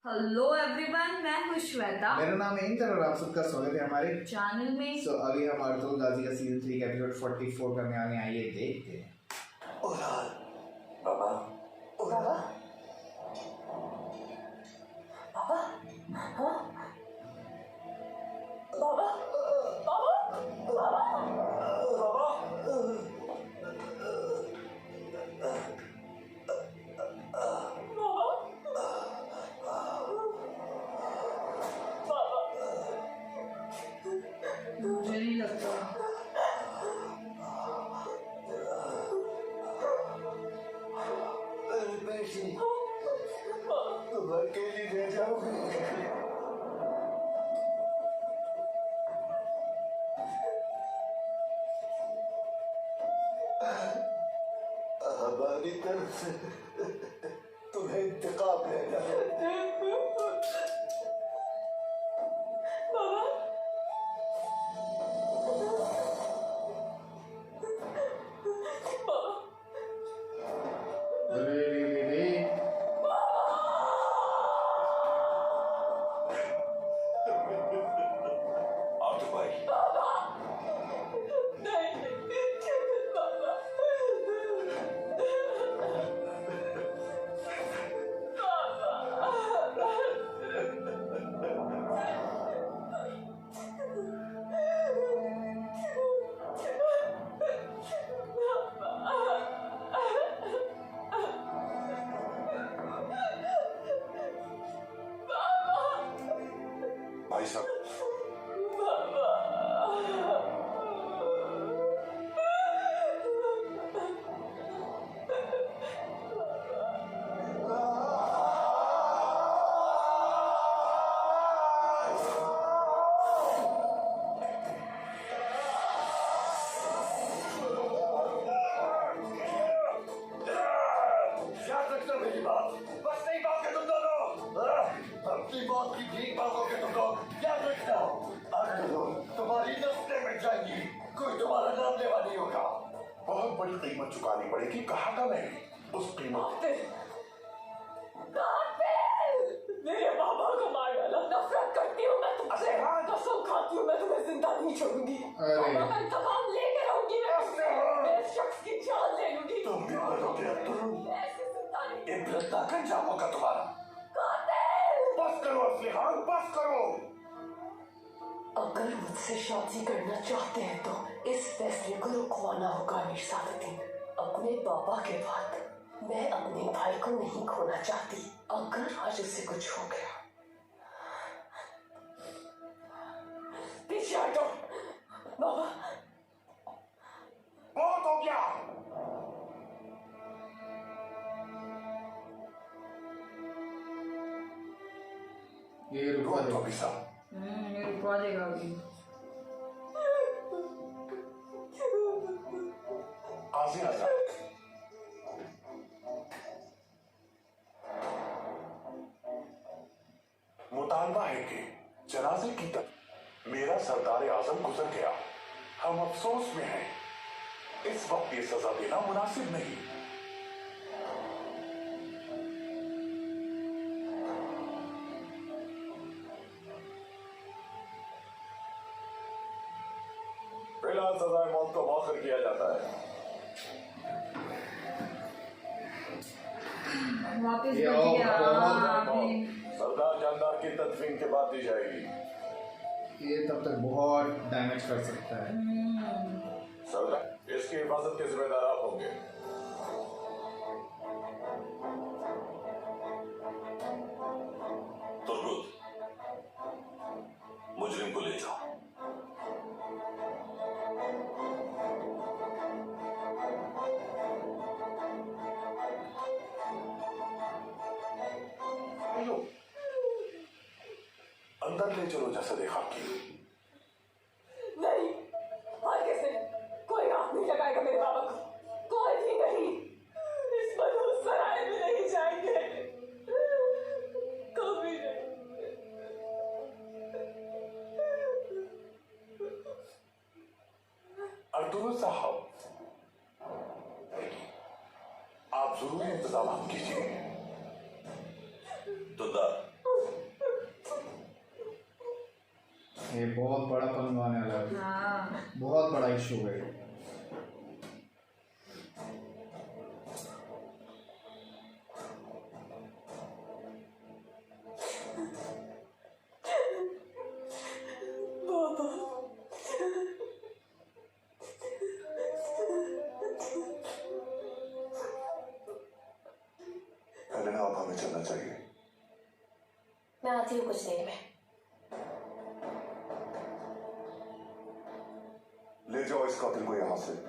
Hello everyone, मैं हूँ श्वेता। मेरा नाम है इंतर और आप सबका स्वागत है हमारे चैनल में। अभी हम अर्तुल गाजी का सीजन 3 का एपिसोड 44 करने वाले हैं। आइए देखते हैं। बाबा बाबा बाबा हाँ बाबा बाबा बाबा मुझे नहीं लगता। बेटी तुम अकेली रह जाओगी। हमारी तरफ से तुम्हें इंतकाम लेना है। भाई साहब याद रखना मेरी बात, बस नहीं पाओगे तुम दोनों। अपनी मौत की भीख मांगोगे तुम लोग, याद रखना। अगर तुम्हारी नस्लें मिट जाएंगी, कोई तुम्हारा नाम लेवा नहीं होगा। बहुत बड़ी कीमत चुकानी पड़ेगी। कहा था मैं उस कीमत। मेरे बाबा को मार डाला। नफरत करती हूँ मैं तुमसे। कसम खाती हूँ मैं तुम्हें जिंदा नहीं छोड़ूंगी। बाबा का इंतकाम लेके रहूंगी मैं इस शख्स की जान ले लूंगी। तुम भी मरोगे अब्दुल। इब्रत तक अंजाम होगा तुम्हारा। बस करो असलिहान, बस करो। अगर मुझसे शादी करना चाहते हैं तो इस फैसले को रुकवाना होगा अमीर सादुद्दीन। अपने बाबा के बाद मैं अपने भाई को नहीं खोना चाहती। अगर आज उससे कुछ हो गया, पीछे हटो बाबा। बहुत हो गया। ये रुकवा तो दो। अभी साहब ये रुकवा देगा अभी। आज़ी आज़ाद। मुतालबा है कि जनाजे की तरफ मेरा सरदार आजम गुजर गया। हम अफसोस में हैं। इस वक्त ये सजा देना मुनासिब नहीं। फिलहाल सजाए मौत को मौखर किया जाता है। वापस ये बढ़ और गया बहुत- आपने। सरदार जानदार की तदफीन के बाद दी जाएगी। ये तब तक बहुत डैमेज कर सकता है। सरदार इसकी हिफाजत के जिम्मेदार आप होंगे। तुर्गुत, मुजरिम को ले जाओ। लो, अंदर ले चलो जसद खाकी। नहीं, आगे से कोई हाथ नहीं लगाएगा मेरे बाबा को। कोई भी नहीं। इस मनहूस सराय में नहीं जाएंगे। कभी नहीं। अर्तुल साहब, आप जरूर इंतजाम कीजिए। तुदा ये बहुत बड़ा पंगा आने वाला है, हाँ बहुत बड़ा इशू है। हेलेना, अब हमें चलना चाहिए। मैं आती हूँ कुछ देर में। ले जाओ इस कातिल को यहां से।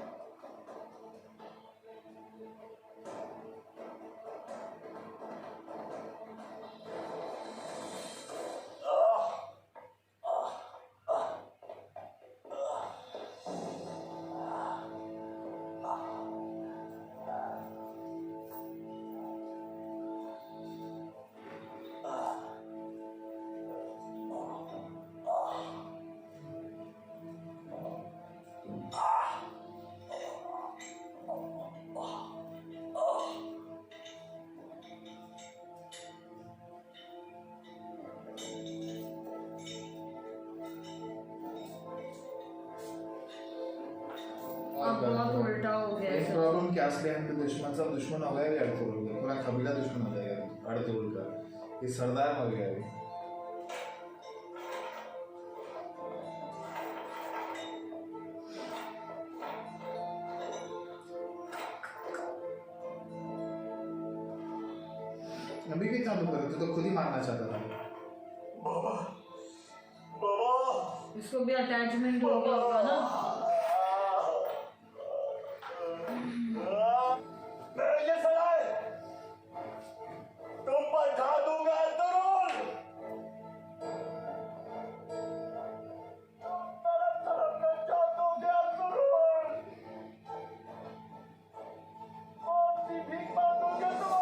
अब बहुत उल्टा हो गया एक सब। प्रॉब्लम क्या, असली हम पे दुश्मन सब दुश्मन हो गए, अर्थ हो गए, पूरा कबीला दुश्मन हो जाएगा अर्थ उड़कर। ये सरदार मर गया अभी। अभी भी क्या तू करे, तू तो खुद ही मारना चाहता था। बाबा, बाबा, इसको भी अटैचमेंट हो गया होगा ना। मैं ये सलाह तुम पर ढा दूंगा तरुण। तरफ तरफ कर जाओगे तरुण। कौन सी भीख मांगोगे तुम?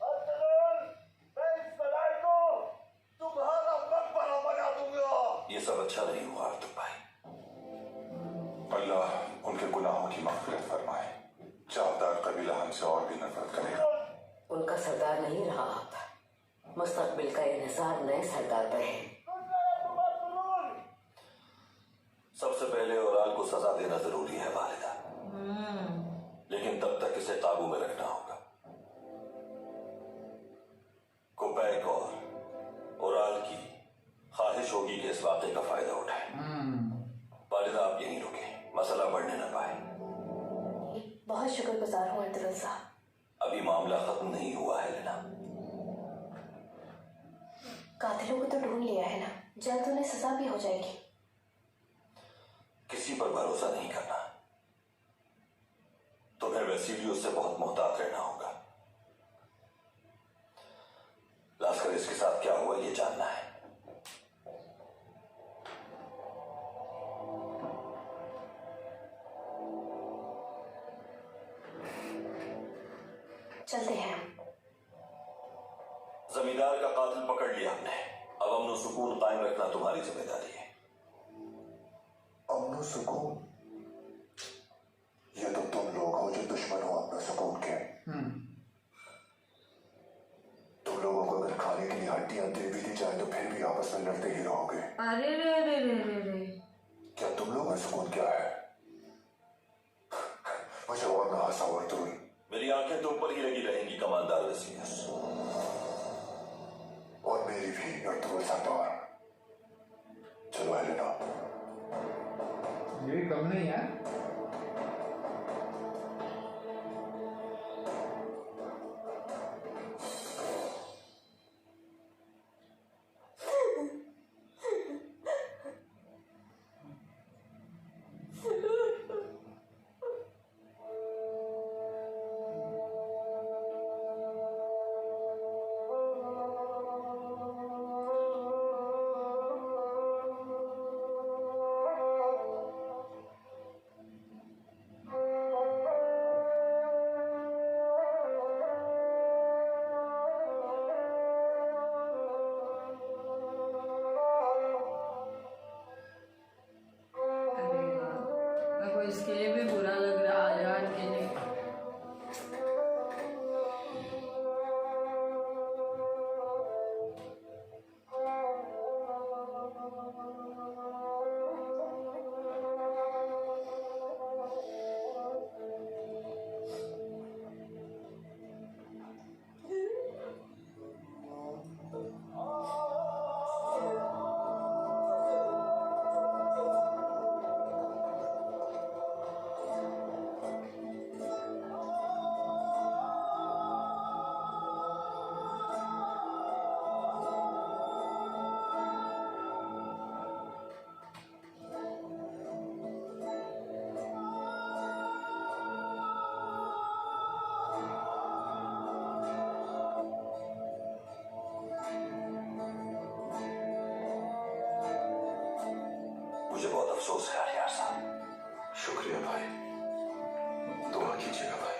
और तरुण, मैं इस सलाह को तुम्हारा मकबरा बना दूंगा। ये सब अच्छा नहीं हुआ अर्तुल भाई। अल्लाह उनके गुनाहों की मग़फ़िरत फरमाए। चाहदार कबीला हमसे और भी नफरत करेगा। उनका सरदार नहीं रहा आप। मुस्तकबिल का इंतजार नए सरदार पर है। सबसे पहले ओराल को सजा देना जरूरी है वालिदा, लेकिन तब तक इसे काबू में रखना होगा। कुबैक और ओराल की ख्वाहिश होगी कि इस वाक़े का फायदा उठाए। वालिदा आप यहीं रुके, मसला बढ़ने न पाए। बहुत शुक्रगुजार हूँ अर्तुल साहब। अभी मामला खत्म नहीं हुआ है लेना। कातिलों को तो ढूंढ लिया है ना, जल्द उन्हें सजा भी हो जाएगी। किसी पर भरोसा नहीं करना। तुम्हें वैसे भी उससे बहुत मोहतात रहना होगा। लास्कर इसके साथ क्या हुआ ये जानना है। चलते हैं हम। जमींदार का कातिल पकड़ लिया हमने। अब अमन सुकून कायम रखना तुम्हारी जिम्मेदारी है। अमन सुकून? ये तो तुम लोग हो जो दुश्मन हो अपने सुकून के। तुम लोगों को अगर खाने के लिए हड्डियां दे भी दी जाए तो फिर भी आपस में लड़ते ही रहोगे। अरे रे रे रे रे रे। क्या तुम लोगों का सुकून क्या है? मुझे और ना हंसाओ अर्तुल। मेरी आंखें तुम पर ही लगी रहेंगी कमांडर वेसियस। और मेरी भी अर्तुल सरदार। चलो हेलेना। ये भी कम नहीं है। इसके लिए भी बुरा लग रहा है यार के लिए। मुझे बहुत अफसोस है यार साहब। शुक्रिया भाई, दुआ कीजिएगा भाई।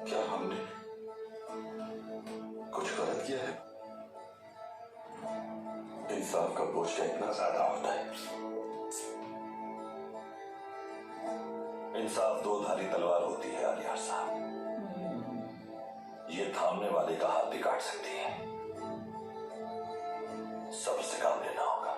क्या हमने कुछ गलत किया है? इंसाफ का बोझ क्या इतना ज्यादा होता है? इंसाफ दो धारी तलवार होती है अलियार साहब। ये थामने वाले का हाथ भी काट सकती है। सबसे काम लेना होगा।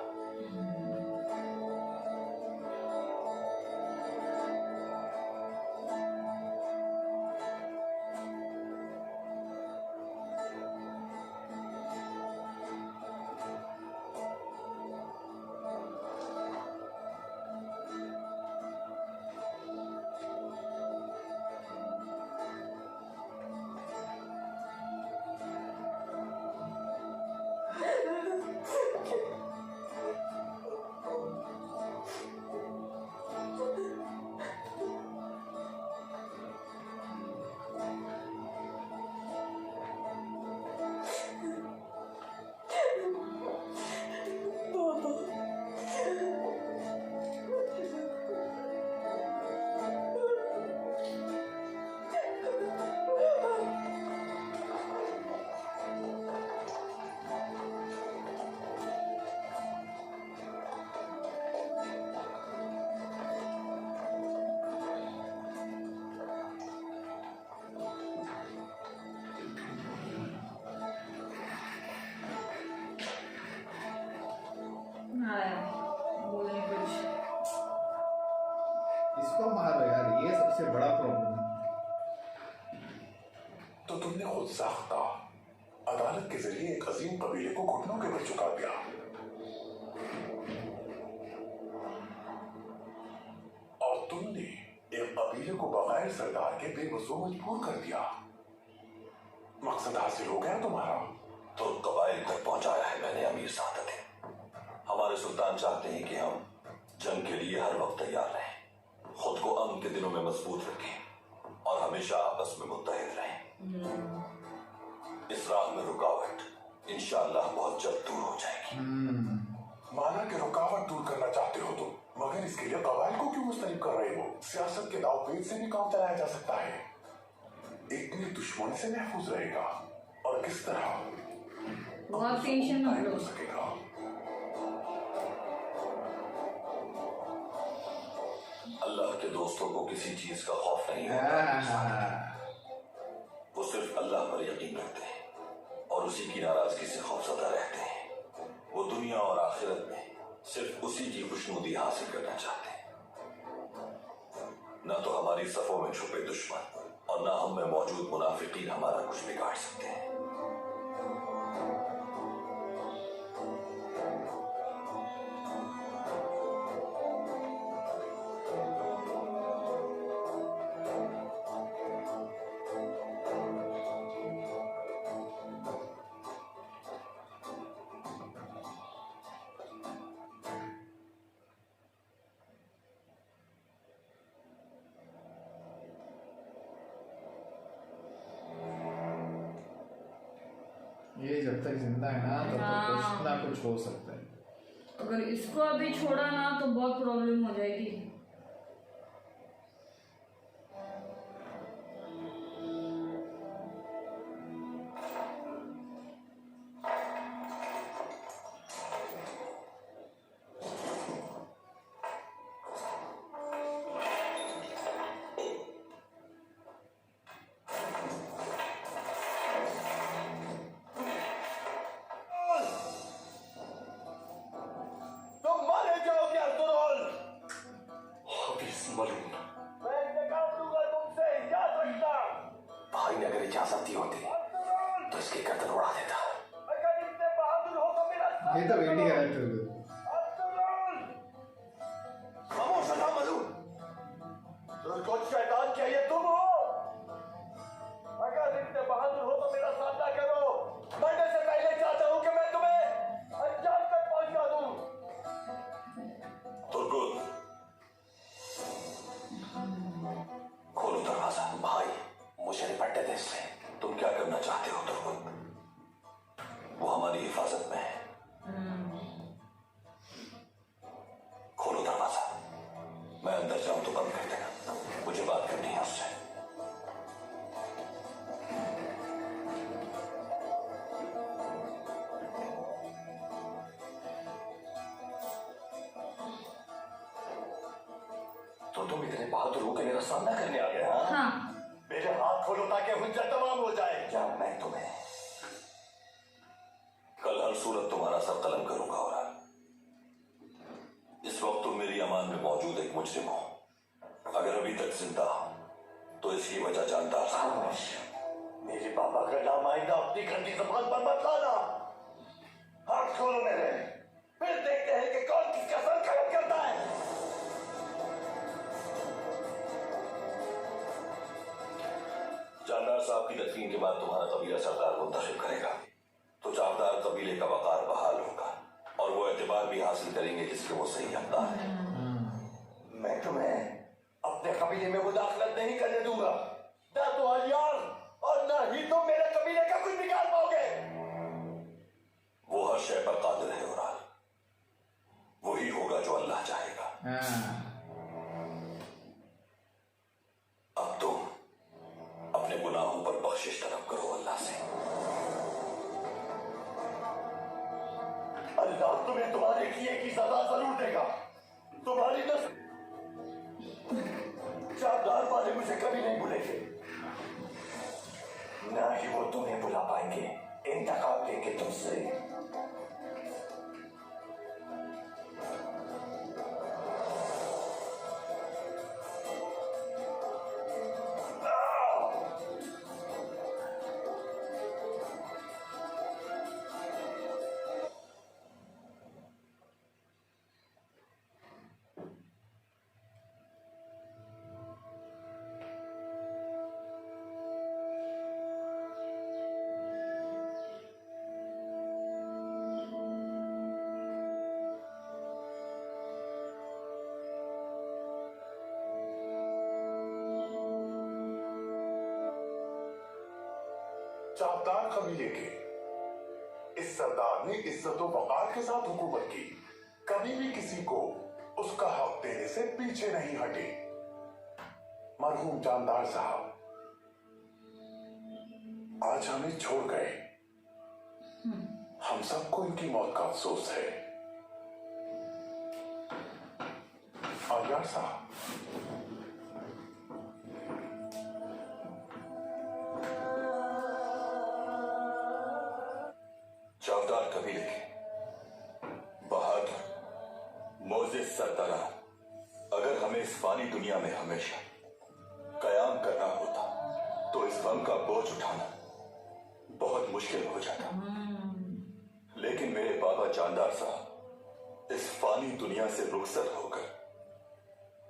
बोलने कुछ इसको मारो यार, ये सबसे बड़ा प्रॉब्लम है। तो तुमने खुद साख्ता अदालत के जरिए एक अजीम कबीले को घुटनों के बल चुका दिया। और तुमने एक कबीले को बगैर सरदार के बेबसों मजबूर कर दिया। मकसद हासिल हो गया तुम्हारा। तो कबाइल तक पहुंचाया है मैंने अमीर सादत। हमारे सुल्तान चाहते हैं कि हम जंग के लिए हर वक्त तैयार रहें, खुद को अमन के दिनों में मजबूत रखें और हमेशा आपस में मुत्तहिद रहें। इस राह में रुकावट इंशाअल्लाह बहुत जल्द दूर हो जाएगी। माना कि रुकावट दूर करना चाहते हो तुम, मगर इसके लिए कबाइल को क्यों मुस्तैद कर रहे हो? सियासत के दावपेच से भी काम चलाया जा सकता है। इतनी दुश्मनी से महफूज रहेगा और किस तरह बहुत टेंशन में हो सकेगा। अल्लाह के दोस्तों को किसी चीज का खौफ नहीं होता। वो सिर्फ अल्लाह पर यकीन रखते हैं और उसी की नाराजगी से खौफजदा रहते हैं। वो दुनिया और आखिरत में सिर्फ उसी की खुशनुदी हासिल करना चाहते हैं। न तो हमारी सफों में छुपे दुश्मन और न हम में मौजूद मुनाफिकीन हमारा कुछ बिगाड़ सकते हैं। ये जब तक जिंदा है ना तब तक कुछ ना कुछ हो सकता है। अगर इसको अभी छोड़ा ना तो बहुत प्रॉब्लम हो जाएगी। भाई ने अगर इजाजत दी होती तो इसकी गर्दन उड़ा देता। ये तो वेट ही कर रहे थे। खामोश ना मलूम, तुझको शैतान चाहिए तुम हो। अगर इतने बहादुर हो तो मेरा सामना करो। मरने से पहले चाहता हूं कि मैं तुम्हें अंजाम तक पहुंचा दूं। तुर्कुत से तुम क्या करना चाहते हो तुर्गुत? वो हमारी हिफाजत में है। खोलो दरवाजा। मैं अंदर जाऊं तो बंद कर देना, मुझे बात करनी है उससे। तो तुम इतने बहादुर हो के मेरा सामना करने आ गए? हाँ, मेरे हाथ खोलो ताकि हुज्जत तमाम हो जाए। क्या मैं तुम्हें कल हर सूरत तुम्हारा सर कलम करूंगा। और इस वक्त तुम मेरी अमान में मौजूद एक मुजरिम हो। अगर अभी तक जिंदा हो तो इसकी वजह जानदार खामोश। मेरे पापा का नाम आएगा अपनी गंदी ज़बान पर मत लाना। हाथ खोलो मेरे, फिर देखते हैं कि कौन किसका सर खत्म करता है। जानदार साहब की तदफीन के बाद तुम्हारा कबीला सरदार मुंतखब करेगा तो जावदार कबीले का वकार बहाल होगा और वो एतबार भी हासिल करेंगे जिसके वो सही हकदार है। मैं तुम्हें अपने कबीले में मुदाखलत नहीं करने दूंगा, ना तो अलियार और ना ही तुम मेरे कबीले का कुछ बिगाड़ पाओगे। वो हर शय पर कादिर है और वही होगा जो अल्लाह चाहेगा। अब तुम अपने गुनाहों पर बख्शिश तलब करो अल्लाह से। अल्लाह तुम्हें तुम्हारे किए की सजा जरूर देगा। तुम्हारी नस्ल चारदार वाले मुझे कभी नहीं भूलेंगे, ना ही वो तुम्हें बुला पाएंगे इंतकाम लेके तुमसे। चावदार कबीले के इस सरदार ने इज्जत व वकार के साथ हुकूमत की, कभी भी किसी को उसका हक देने से पीछे नहीं हटे। मरहूम जानदार साहब आज हमें छोड़ गए। हम सबको इनकी मौत का अफसोस है। अलियार साहब, चावदार कबीले के बहादुर मोजिज सरदारान, अगर हमें इस फानी दुनिया में हमेशा कयाम करना होता तो इस गम का बोझ उठाना बहुत मुश्किल हो जाता। लेकिन मेरे बाबा जानदार साहब इस फानी दुनिया से रुखसत होकर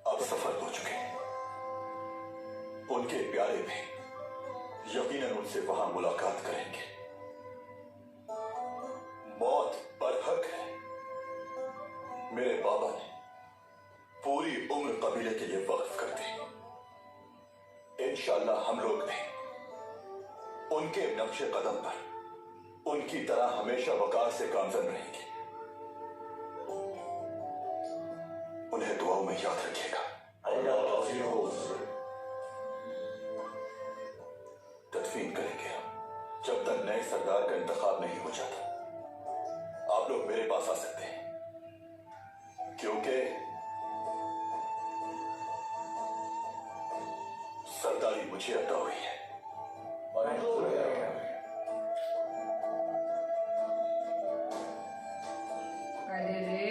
अब सफर हो चुके हैं। उनके प्यारे भी यकीनन उनसे वहां मुलाकात करेंगे। मौत बरहक है। मेरे बाबा ने पूरी उम्र कबीले के लिए वक्फ कर दी। इंशाअल्लाह हम लोग भी उनके नक्शे कदम पर उनकी तरह हमेशा वकार से गामजन रहेंगे। उन्हें दुआओं में याद रखिएगा। तदफीन करेंगे हम जब तक नए सरदार का इंतखाब नहीं हो जाता। आप लोग मेरे पास आ सकते हैं क्योंकि सरदारी मुझे अता हुई है। अरे रे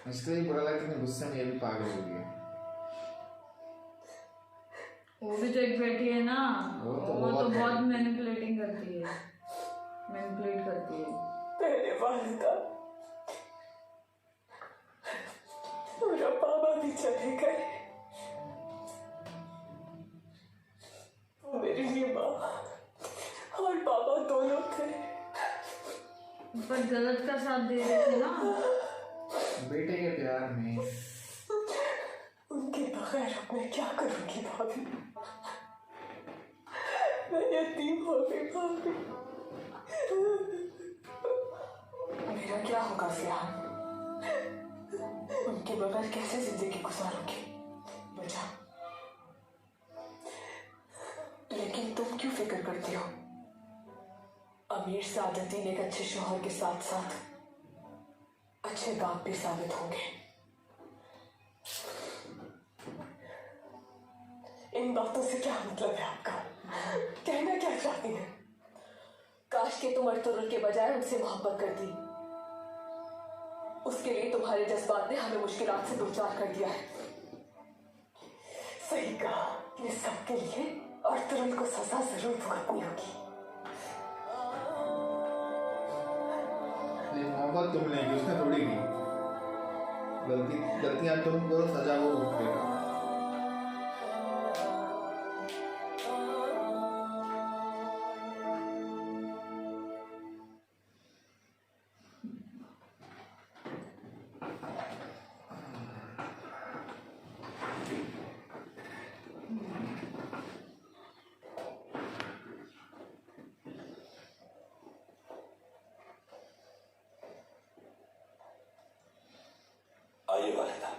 इसलिए ही बुरा लगता है, गुस्से में ये भी पागल हो गया। वो भी तो एक बेटी है ना, वो तो बहुत मैनिपुलेटिंग करती है, मैनिपुलेट करती है। मेरे वालिदा मेरा बाबा भी चले गए। मेरी ये माँ और बाबा पर गलत का साथ दे रहे थे ना। बेटे के प्यार में। उनके बगैर अब मैं क्या करूंगी भाभी? मैं यतीम हो गई भाभी। मेरा क्या होगा फिलहाल? उनके बगैर कैसे जिंदगी गुजारूंगी? बचा। लेकिन तुम क्यों फिक्र करती हो? अमीर सादतीन एक अच्छे शौहर के साथ साथ अच्छे बाप भी साबित होंगे। इन बातों से क्या मतलब है आपका? कहना क्या चाहती हैं? काश के तुम अर्तुगरुल के बजाय उनसे मोहब्बत करती। उसके लिए तुम्हारे जज्बात ने हमें मुश्किलात से दो चार कर दिया है। सही कहा, ये सबके लिए अर्तुगरुल को सजा जरूर भुगतनी होगी। ये मोहब्बत तुमने की, उसने थोड़ी की। गलतियां तुम करो, सजा वो भुगतेगा। आइए वालिदा।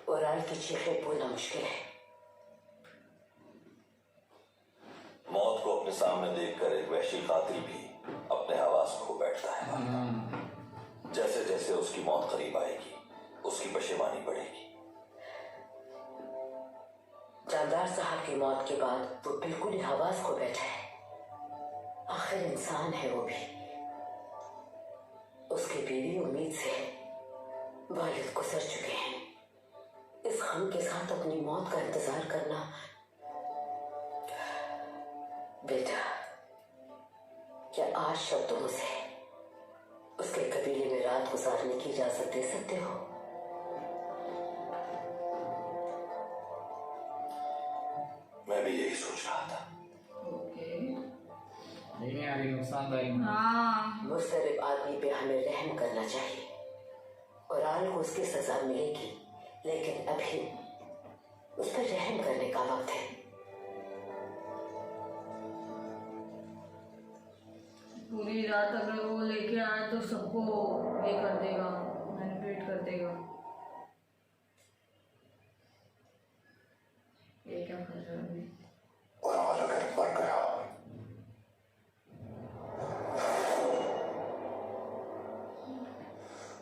ओराल की चीखें बोलना मुश्किल है। मौत को अपने सामने देखकर एक वहशी कातिल भी अपने हवास खो बैठता है। जैसे जैसे उसकी मौत करीब आएगी, उसकी पशेमानी बढ़ेगी। जानदार साहब की मौत के बाद वो बिल्कुल ही हवास खो बैठा है। आखिर इंसान है वो भी। उसकी बीवी उम्मीद से है, वालिद गुजर चुके हैं। इस गम के साथ अपनी मौत का इंतजार करना। बेटा, क्या आज शब्दों से उसके कबीले में रात गुजारने की इजाजत दे सकते हो? मैं भी यही सोच रहा था। ओके। नहीं यार, ये नुकसानदायक। हाँ, मुस्तरिब आदमी पे हमें रहम करना चाहिए। कुरान को उसकी सजा मिलेगी, लेकिन अभी उस पर रहम करने का वक्त है। पूरी रात अगर वो लेके आए तो सबको ये कर देगा, मैनिपुलेट कर देगा। ये क्या कर रहा है अभी? और अगर मर गया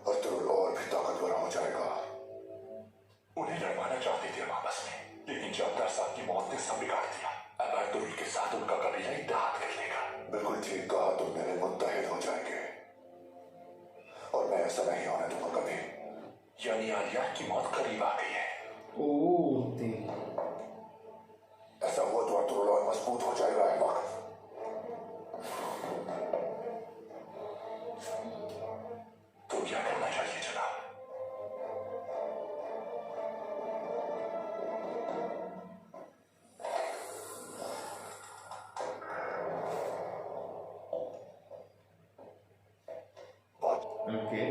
अर्तुगरुल और भी ताकतवर हो जाएगा। उन्हें लड़वाना चाहते थे आपस में, लेकिन जानदार साहब की मौत ने सब बिगाड़ दिया। अब अर्तुगरुल के साथ उनका कबीला इत्तेहाद कर लेगा। बिल्कुल ठीक कहा तुमने, वे मुत्तहिद हो जाएंगे और मैं ऐसा नहीं होने दूंगा कभी। यानी आलिया की मौत करीब आ गई है। ओह तेरी। ऐसा हुआ तो अर्तुगरुल और मजबूत हो जाएगा। अहमक, तो क्या करना चाहिए जनाब? ओके।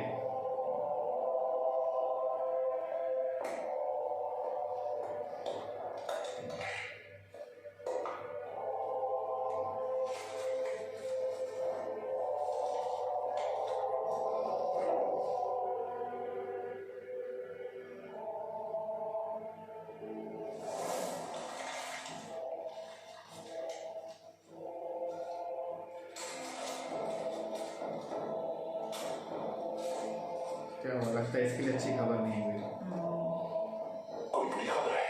क्या हुआ? लगता है इसके लिए अच्छी खबर नहीं हुई। कोई बुरी खबर है?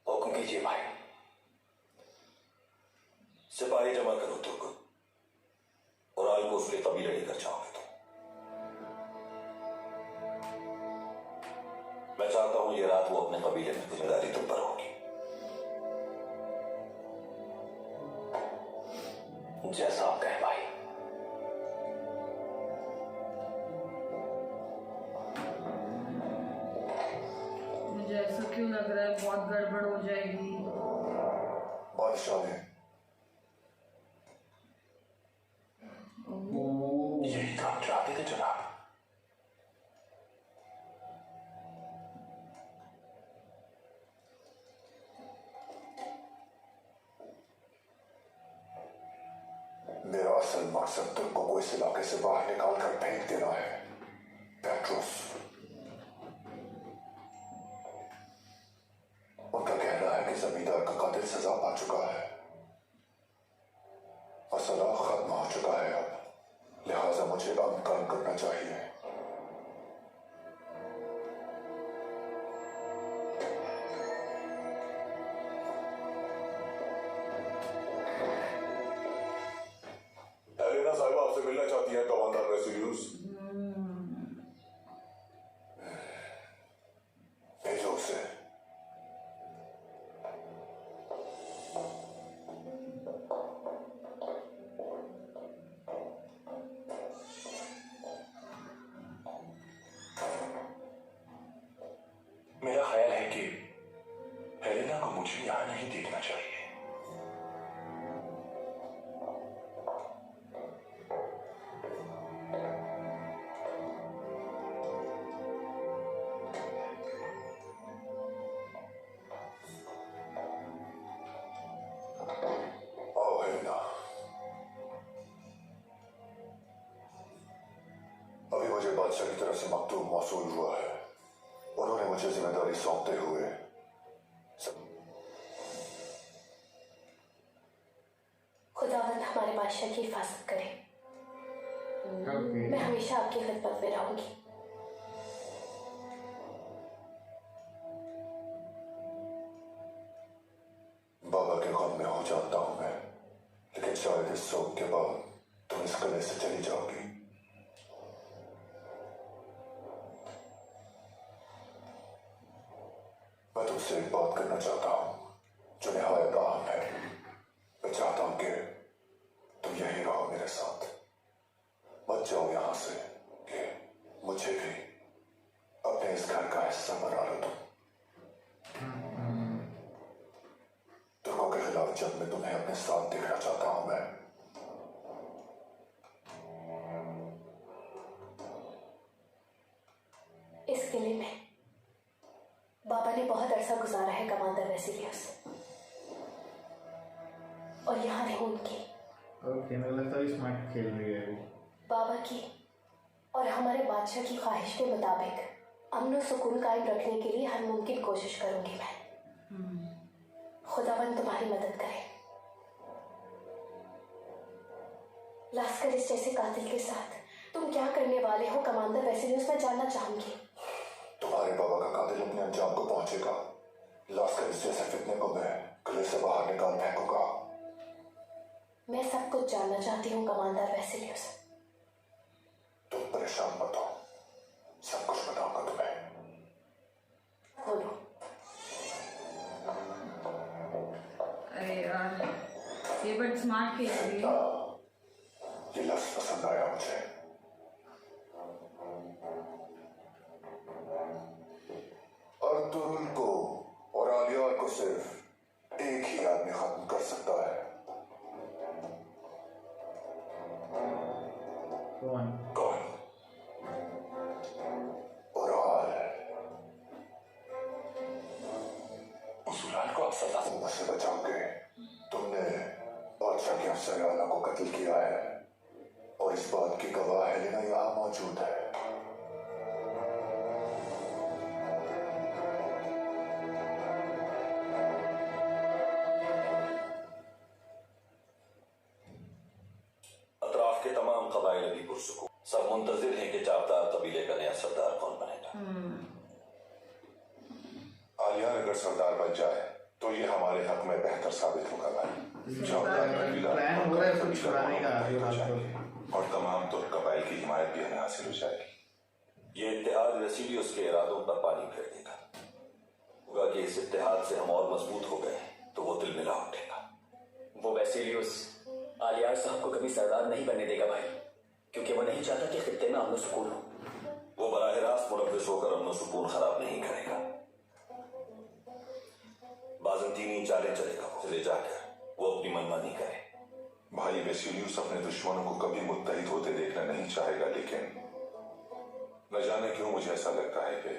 हुक्म कीजिए जी भाई। सिपाही जमा करो तुर्क और आल को उसके कबीले लेकर जाओगे तुम। मैं चाहता हूं ये रात वो अपने कबीले में जिम्मेदारी तुम पर होगी। जैसा आप कहें भाई। मुझे ऐसा क्यों लग रहा है बहुत गड़बड़ हो जाएगी। बादशाह ने यही काम चाहते थे जनाब। मेरा असल मकसद तुर्कों को इस इलाके से बाहर निकाल कर फेंक देना है। पेट्रोस, उनका कहना है कि जमींदार का कातिल सजा पा चुका है। मसला खत्म हो चुका है अब, लिहाजा मुझे अब काम करना चाहिए। एलेना साहिब आपसे मिलना चाहती हैं कमांडर वेसिलियस। भेजो उसे। मेरा ख्याल है कि हेलेना को मुझे यहां नहीं देखना चाहिए। आओ हेलेना। अभी मुझे बादशाह की तरफ से मकतूब मौसूल हुआ है। उन्होंने मुझे जिम्मेदारी सौंपते हुए खुदावंद हमारे बादशाह की हिफाजत करे। मैं हमेशा आपकी खिदमत में रहूंगी। बाबा के गम में हो जाता हूं मैं, लेकिन शायद इस शोक के बाद तुम इस किले से चली जाओगी। मैं तुमसे एक बात करना चाहता हूं जो निहायत अहम है। मैं चाहता हूं कि तुम यहीं रहो मेरे साथ, मत जाओ यहां से कि मुझे भी अपने इस घर का हिस्सा बना लो तुम। तुर्कों के खिलाफ जंग में तुम्हें अपने साथ देखना चाहता हूं मैं। इस किले में बाबा ने बहुत अरसा गुजारा है कमांडर वेसिलियस, और यहाँ रहे उनकी ओके, मुझे लगता है स्मार्ट खेल रही है वो। बाबा की और हमारे बादशाह की ख्वाहिश के मुताबिक अमन और सुकून कायम रखने के लिए हर मुमकिन कोशिश करूंगी मैं। खुदावन तुम्हारी मदद करे। लास्करिस जैसे कातिल के साथ तुम क्या करने वाले हो कमांडर वेसिलियस, मैं जानना चाहूंगी। तुम्हारे बाबा का कातिल अपने अंजाम को पहुंचेगा। लास्करिस जैसे फितने को मैं किले से बाहर निकाल फेंकूंगा। मैं सब कुछ जानना चाहती हूँ कमांडर वेसिलियस। तुम परेशान मत हो, सब कुछ बताऊंगा तुम्हें। बोलो। अरे यार, ये बट स्मार्ट खेल रही है। ये लफ्ज पसंद आया मुझे। अर्तुरुल को और आलियार को सिर्फ एक ही आदमी खत्म कर सकता है। कौन? कौन? ओराल। उस उराल को आप सजा से बचाओगे। तुमने बादशाह के अफसर आला को कत्ल किया है, और इस बात की गवाह हेलेना यहाँ मौजूद है। अतराफ के तमाम कबाइल अभी पुरसुकून, सब मुंतजिर हैं कि चावदार कबीले का नया सरदार कौन बनेगा। आलियार अगर सरदार बन जाए तो ये हमारे हक में बेहतर साबित होगा भाई। जाओ प्लान हो रहा है उसको छुड़ाने का और तमाम तुर्क कबाइल की हिमायत भी हमें हासिल हो जाएगी। ये इत्तेहाद वसीलियस के इरादों पर पानी फेर देगा। होगा कि इस इत्तेहाद से हम और मजबूत हो गए तो वो दिल मिला उठेगा। वो वैसिलियस आलियार साहब को कभी सरदार नहीं बनने देगा भाई, क्योंकि वो नहीं चाहता कि खित्ते में अमन सुकून हो। वो बराह रास्त मुलव्विस होकर अमन सुकून खराब नहीं करेगा। बाज़ंतीनी चालें चलेगा वो, ले जाकर वो अपनी मनमानी करे। भाई वेसिलियस अपने दुश्मनों को कभी मुत्तहिद होते देखना नहीं चाहेगा, लेकिन न जाने क्यों मुझे ऐसा लगता है कि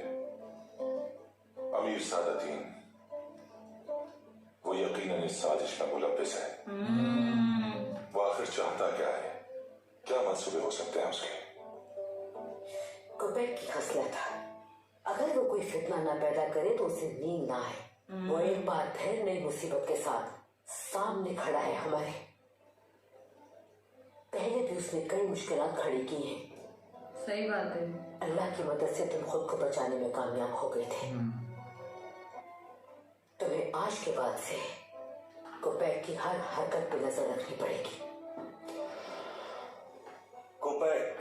अमीर सादतीन वो यकीनन इस साजिश में मुलव्विस है। वो आखिर चाहता क्या है? क्या मंसूबे हो सकते हैं उसके? कुबैक की खसलत है, अगर वो कोई फितना ना पैदा करे तो उसे नींद ना आए। वो एक बार फिर नई मुसीबत के साथ सामने खड़ा है हमारे। पहले भी उसने कई मुश्किलात खड़ी की हैं। सही बात है। अल्लाह की मदद से तुम खुद को बचाने में कामयाब हो गए थे। तुम्हें आज के बाद से कुबैक की हर हरकत पर नजर रखनी पड़ेगी। कुबैक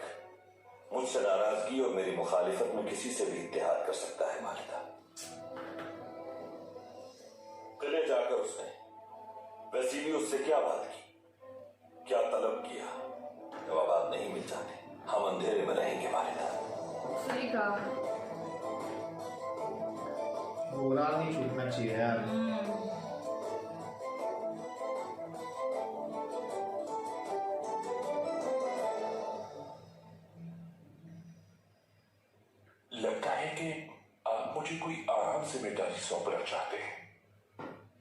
मुझसे नाराजगी और मेरी मुखालिफत में किसी से भी इत्तेहाद कर सकता है मालिदा। किले जाकर उसने वसीलियस से क्या बात की, क्या तलब किया, जवाब नहीं मिल जाते हम अंधेरे में रहेंगे मालिदा। सही कहा। बुरा नहीं छूटना चाहिए यार। लगता है कि आप मुझे कोई आराम से मिटारी सौंपना चाहते हैं।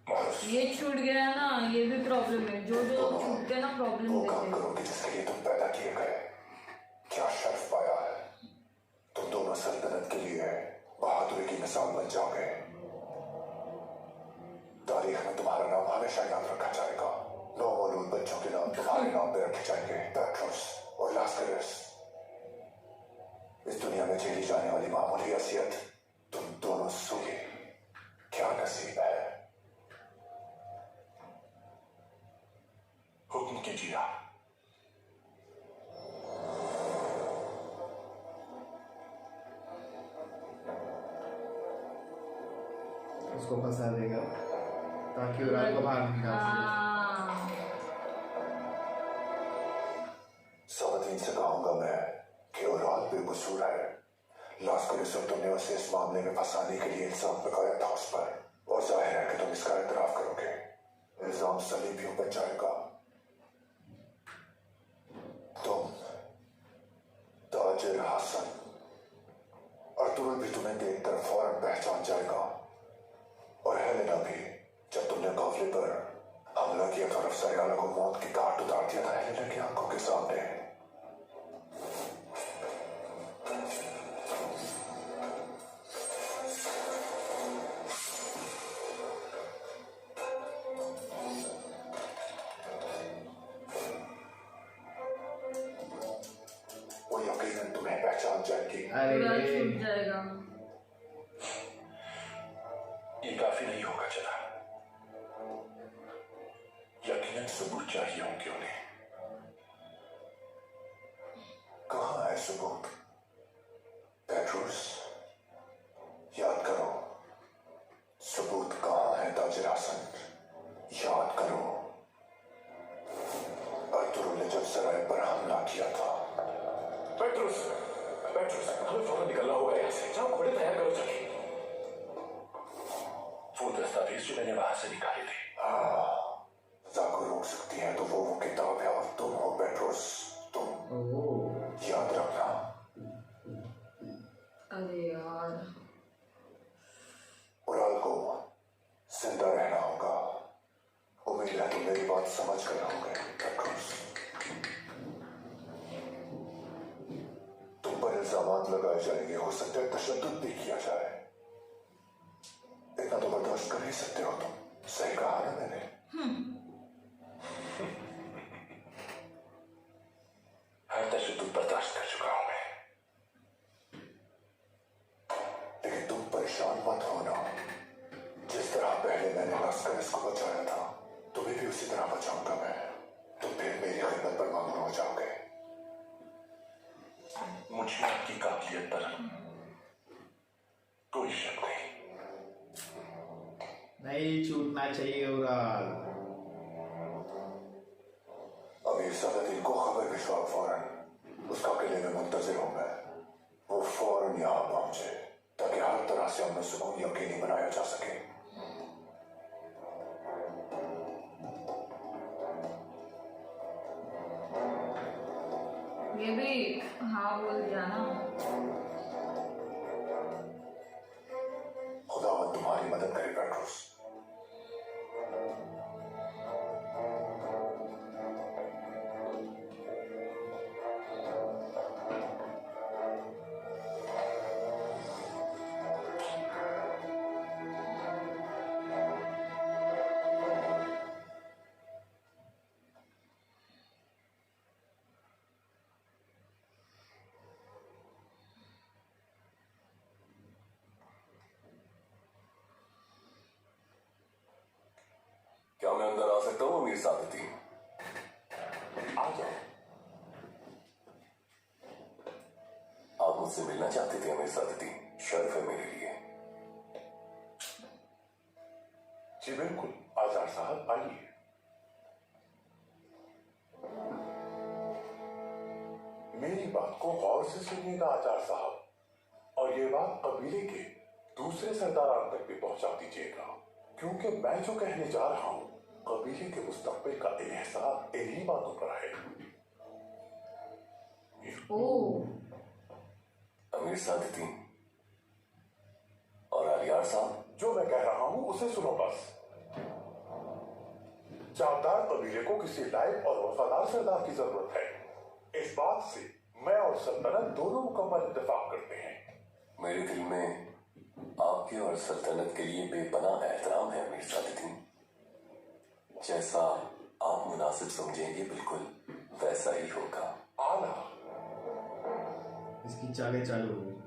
मारूस, ये छूट गया ना, ये भी प्रॉब्लम है। जो जो लोग छूटते हैं ना प्रॉब्लम वो काम देते हैं। करोगे जिसके लिए तुम पैदा किए गए। क्या शर्फ पाया है? तुम दोनों सल्तनत के लिए बहादुरी की मिसाल बन जाओगे। तारीख में तुम्हारा नाम हमेशा याद रखा जाएगा। नौ मौलूद बच्चों के नाम तुम्हारे नाम पे रखे जाएंगे, पेट्रोस और लास्करस। इस दुनिया में झेली जाने वाली मामूली असियत तुम दोनों सोगे। क्या नसीब है। हुक्म कीजिए आप। उसको फंसा देगा ताकि वो रात को बाहर निकाल सके। हाँ। सावधान से कहूंगा मैं कि वो रात बेकसूर है। लास्करस और तुमने उसे इस मामले में फंसाने के लिए इल्जाम लगाया था उस पर, और जाहिर है कि तुम इसका एतराफ करोगे। इल्जाम सलीबियों पर जाएगा। तुम, ताजिर हसन, अर्तुगरुल भी तुम्हें देखकर फौरन पहचान जाएगा, और हेलेना भी। जब तुमने काफिले पर हमला किया तो अफसरियाना को मौत की घाट उतार दिया था हेलेना की आंखों के सामने। वो यकीनन तुम्हें पहचान जाएगी। पूरा अरे छूट जाएगा। ये काफी नहीं होगा चला। यकीनन सबूत चाहिए होंगे उन्हें। कहाँ है सबूत? पेट्रोस, याद करो। सबूत कहाँ है ताजिर हसन? याद करो। अर्तुगरुल ने जब सराय पर हमला किया था। पेट्रोस, पेट्रोस, हमें फौरन निकलना होगा यहाँ से। जाओ, घोड़े तैयार करो जाके। वो दस्तावेज जो मैंने वहां से निकाले थे। जाको रोक सकती है तो वो किताब है, और तुम हो पेट्रोस। तुम ओह याद रखना। अरे यार। उराल को जिंदा रहना होगा। उम्मीद है तुम मेरी बात समझ कर रहोगे पेट्रोस। तुम पर इल्जामात लगाए जाएंगे, हो सकता है तशद्दुद भी किया जाए। इतना तो बर्दाश्त कर ही सकते हो तुम। सही कहा ना मैंने? हर तशद्दुद बर्दाश्त कर चुका हूं मैं। लेकिन तुम परेशान मत होना। जिस तरह पहले मैंने बचाऊंगा मैं, तो फिर मेरी खिदमत पर मगन हो जाओगे। मुझे आपकी काबिलियत पर कोई शक नहीं छूटना चाहिए उराल। अमीर सादतीन को खबर भिजवाओ फौरन। उसका किले में मुंतजिर हूं मैं। वो फौरन यहाँ पहुंचे ताकि हर तरह से अमन सुकून यकीनी बनाया जा सके। ये भी हाँ बोल दिया ना। खुदावंद तुम्हारी मदद करे पेट्रोस। क्या मैं अंदर आ सकता हूँ अमीर सादतीन? आ जाओ। आप मुझसे मिलना चाहते थे अमीर सादतीन? शर्फ है मेरे लिए। जी बिल्कुल, आजार साहब आइए। मेरी बात को गौर से सुनिएगा आचार साहब, और ये बात कबीले के दूसरे सरदारान तक भी पहुंचा दीजिएगा, क्योंकि मैं जो कहने जा रहा हूं कबीले के मुस्तकबिल का इन्हिसार इन्हीं बातों पर है। ओह अमीर सादतीन और आलियार साहब, जो मैं कह रहा हूं उसे सुनो बस। चावदार कबीले को किसी लायक और वफादार सरदार की जरूरत है। इस बात से मैं और सल्तनत दोनों मुकम्मल इत्तेफाक करते हैं। मेरे दिल में आपके और सल्तनत के लिए बेपनाह एहतराम है अमीर सादतीन। जैसा आप मुनासिब समझेंगे बिल्कुल वैसा ही होगा। आला इसकी चालें चालू हो गई।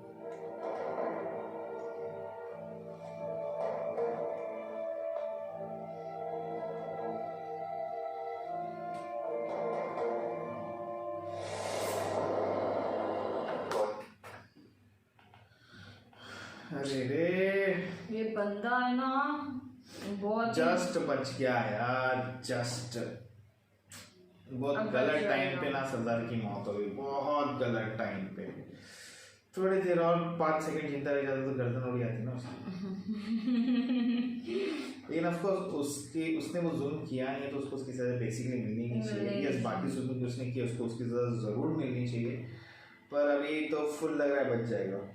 अरे रे, ये बंदा है ना बहुत जस्ट बच गया यार, जस्ट बहुत अब बच गलत टाइम जाएगा। पे ना सरदार की मौत हो गई, बहुत गलत टाइम पे। थोड़ी देर और 5 सेकंड जिंदा रह जाता तो गर्दन उड़ जाती ना उसकी। लेकिन ऑफकोर्स उसने वो जुल्म किया नहीं है तो उसको उसकी सजा बेसिकली मिलनी नहीं चाहिए। यस, बाकी जुल्म जो उसने किया उसको उसकी सजा जरूर मिलनी चाहिए, पर अभी तो फुल लग रहा है बच जाएगा।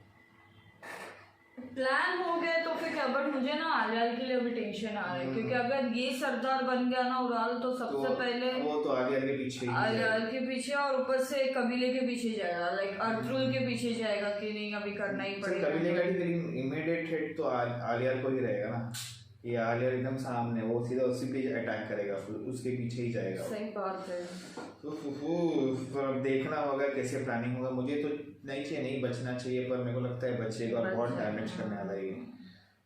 प्लान हो गए तो फिर क्या, बट मुझे ना आलियार के लिए अभी टेंशन आ रहा है, क्योंकि अगर ये सरदार बन गया ना उराल तो सबसे पहले वो तो आलियार के पीछे ही आलियार के पीछे और ऊपर से कबीले के पीछे जाएगा, लाइक अर्तुल के पीछे जाएगा कि नहीं अभी करना ही पड़ेगा। कबीले का ही, लेकिन इमीडिएट हिट तो आलियार को ही रहेगा ना। ये आलियार एकदम सामने, वो सीधा उसी पे अटैक करेगा, फिर उसके पीछे ही जाएगा। सही बात है। तो अब देखना होगा कैसे प्लानिंग होगा। मुझे तो नहीं चाहिए, नहीं बचना चाहिए, पर मेरे को लगता है बचेगा और बहुत डैमेज करने वाला है,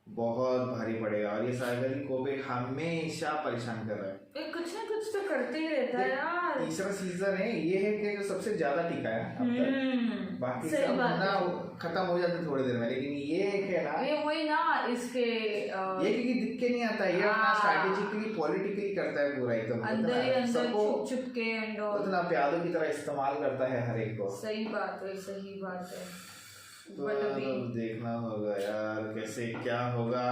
बहुत भारी पड़ेगा। और ये सागर को भी हमेशा परेशान कर रहा है, ये कुछ ना कुछ तो करते ही रहता है यार। तीसरा सीजन है ये, है कि जो सबसे ज्यादा टिका है अब तक। बाकी सही सब बात ना है। खत्म हो जाते थोड़ी देर में, लेकिन ये है ना, ये वही ना इसके ये क्योंकि दिख के नहीं आता, ये अपना स्ट्रैटेजिकली पॉलिटिकली करता है पूरा एकदम, अंदर ही अंदर सबको छुप छुप के एंड उतना प्यादों की तरह इस्तेमाल करता है हर एक को। सही बात है, सही बात है। तो बट अभी देखना होगा यार कैसे क्या होगा।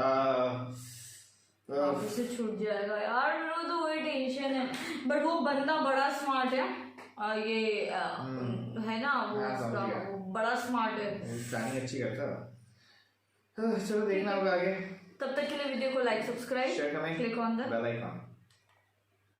वापस से छूट जाएगा यार, मेरा तो वही टेंशन है। बट वो बंदा बड़ा स्मार्ट है, ये है ना वो हाँ, समझ उसका गया। वो बड़ा स्मार्ट है। प्लानिंग अच्छी करता है। चलो देखना होगा आगे। तब तक के लिए वीडियो को like, subscribe, share comment, click on the bell icon.